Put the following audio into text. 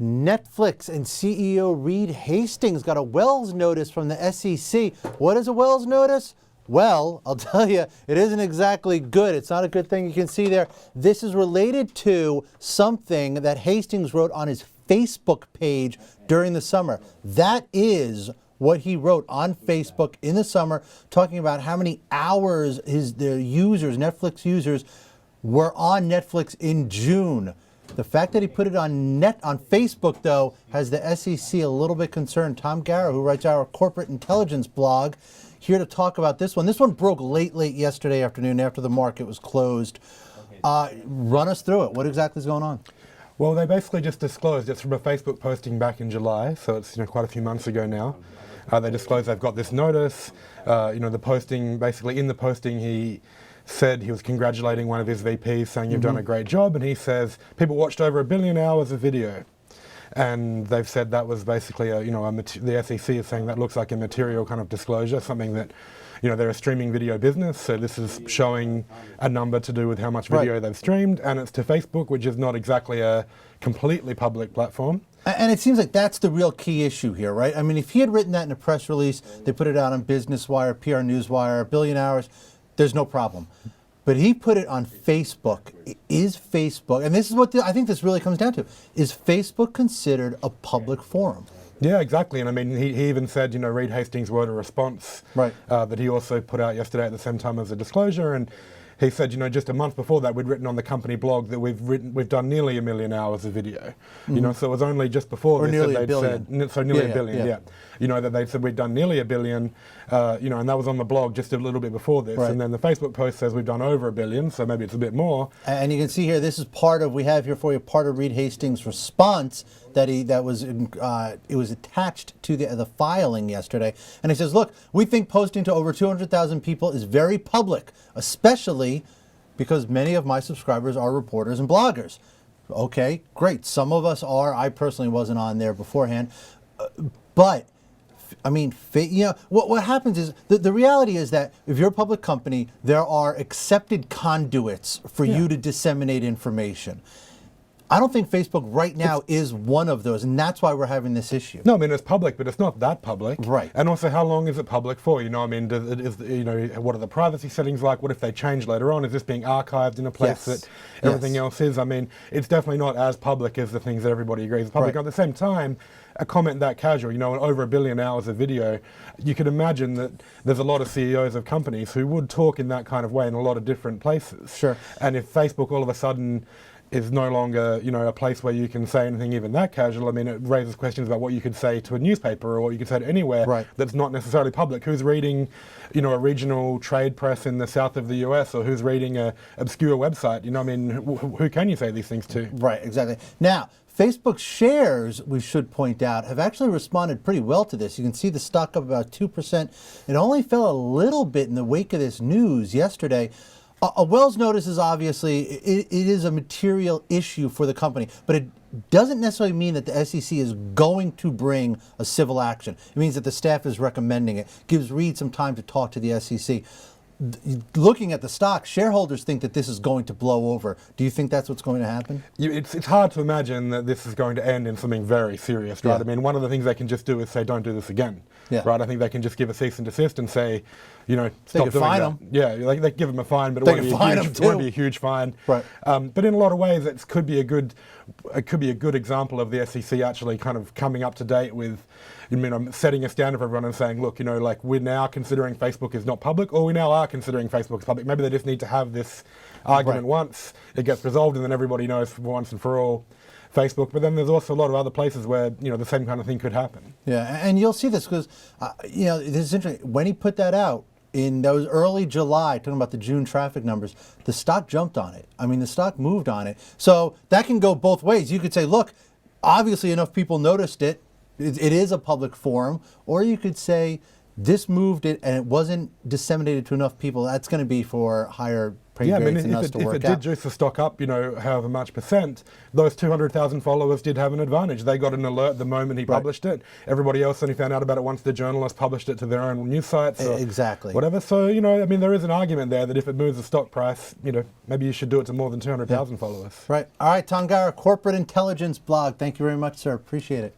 Netflix and CEO Reed Hastings got a Wells notice from the SEC. What is a Wells notice? Well, I'll tell you, it isn't exactly good. It's not a good thing you can see there. This is related to something that Hastings wrote on his Facebook page during the summer. That is what he wrote on Facebook in the summer, talking about how many hours the users, Netflix users, were on Netflix in June. The fact that he put it on Facebook, though, has the SEC a little bit concerned. Tom Garrow, who writes our corporate intelligence blog, here to talk about this one. This one broke late yesterday afternoon after the market was closed. Run us through it. What exactly is going on? Well, they basically just disclosed, it's from a Facebook posting back in July, so it's quite a few months ago now. They disclosed they've got this notice. The posting, basically in the posting, he said he was congratulating one of his VPs, saying you've done a great job, and he says people watched over 1 billion hours of video, and they've said that was basically the SEC is saying that looks like a material kind of disclosure, something that they're a streaming video business, so this is showing a number to do with how much video they've streamed, and it's to Facebook, which is not exactly a completely public platform. And it seems like that's the real key issue here, right? I mean, if he had written that in a press release, they put it out on Business Wire, PR Newswire, 1 billion hours, there's no problem. But he put it on Facebook. Is Facebook, and this is what I think this really comes down to, is Facebook considered a public forum? Yeah, exactly. And I mean, he even said, Reed Hastings wrote a response that he also put out yesterday at the same time as a disclosure. And he said, just a month before that, we'd written on the company blog that we've done nearly 1 million hours of video. So it was only just before this that they'd said, so nearly a billion, that they said we'd done nearly 1 billion, and that was on the blog just a little bit before this. And then the Facebook post says we've done over 1 billion, so maybe it's a bit more. And you can see here, this is we have here for you part of Reed Hastings' response it was attached to the filing yesterday. And he says, look, we think posting to over 200,000 people is very public, especially because many of my subscribers are reporters and bloggers. Okay, great. Some of us are. I personally wasn't on there beforehand. But, I mean, what happens is, the reality is that if you're a public company, there are accepted conduits for you to disseminate information. I don't think Facebook right now is one of those, and that's why we're having this issue. No, I mean, it's public, but it's not that public. Right. And also, how long is it public for? I mean, what are the privacy settings like? What if they change later on? Is this being archived in a place that everything else is? I mean, it's definitely not as public as the things that everybody agrees is public. At the same time, a comment that casual, over 1 billion hours of video, you could imagine that there's a lot of CEOs of companies who would talk in that kind of way in a lot of different places. Sure. And if Facebook all of a sudden is no longer, a place where you can say anything even that casual, I mean, it raises questions about what you could say to a newspaper or what you could say to anywhere that's not necessarily public. Who's reading, a regional trade press in the south of the US, or who's reading a obscure website? I mean, who can you say these things to? Right, exactly. Now, Facebook shares, we should point out, have actually responded pretty well to this. You can see the stock up about 2%. It only fell a little bit in the wake of this news yesterday. A Wells notice is obviously, it is a material issue for the company, but it doesn't necessarily mean that the SEC is going to bring a civil action. It means that the staff is recommending it. Gives Reed some time to talk to the SEC. Looking at the stock, shareholders think that this is going to blow over. Do you think that's what's going to happen? It's hard to imagine that this is going to end in something very serious, right? I mean, one of the things they can just do is say, don't do this again, right? I think they can just give a cease and desist and say, stop doing that. Yeah, they give them a fine, but it won't be a huge fine. Right. But in a lot of ways, it could be a good example of the SEC actually kind of coming up to date with, setting a standard for everyone and saying, look, we're now considering Facebook is not public, or we now are considering Facebook is public. Maybe they just need to have this argument once, it gets resolved, and then everybody knows for once and for all Facebook. But then there's also a lot of other places where, the same kind of thing could happen. Yeah, and you'll see this because, this is interesting. When he put that out, in those early July, talking about the June traffic numbers, the stock jumped on it. I mean, the stock moved on it. So that can go both ways. You could say, look, obviously enough people noticed it. It is a public forum. Or you could say, this moved it and it wasn't disseminated to enough people, that's going to be for higher pay Yeah, I grades mean, than us if to it work did out. juice the stock up, however much percent, those 200,000 followers did have an advantage. They got an alert the moment he published it. Everybody else only found out about it once the journalist published it to their own news sites. Or Exactly. whatever. So, I mean, there is an argument there that if it moves the stock price, maybe you should do it to more than 200,000 followers. Right. All right, Tangara, Corporate Intelligence blog. Thank you very much, sir. Appreciate it.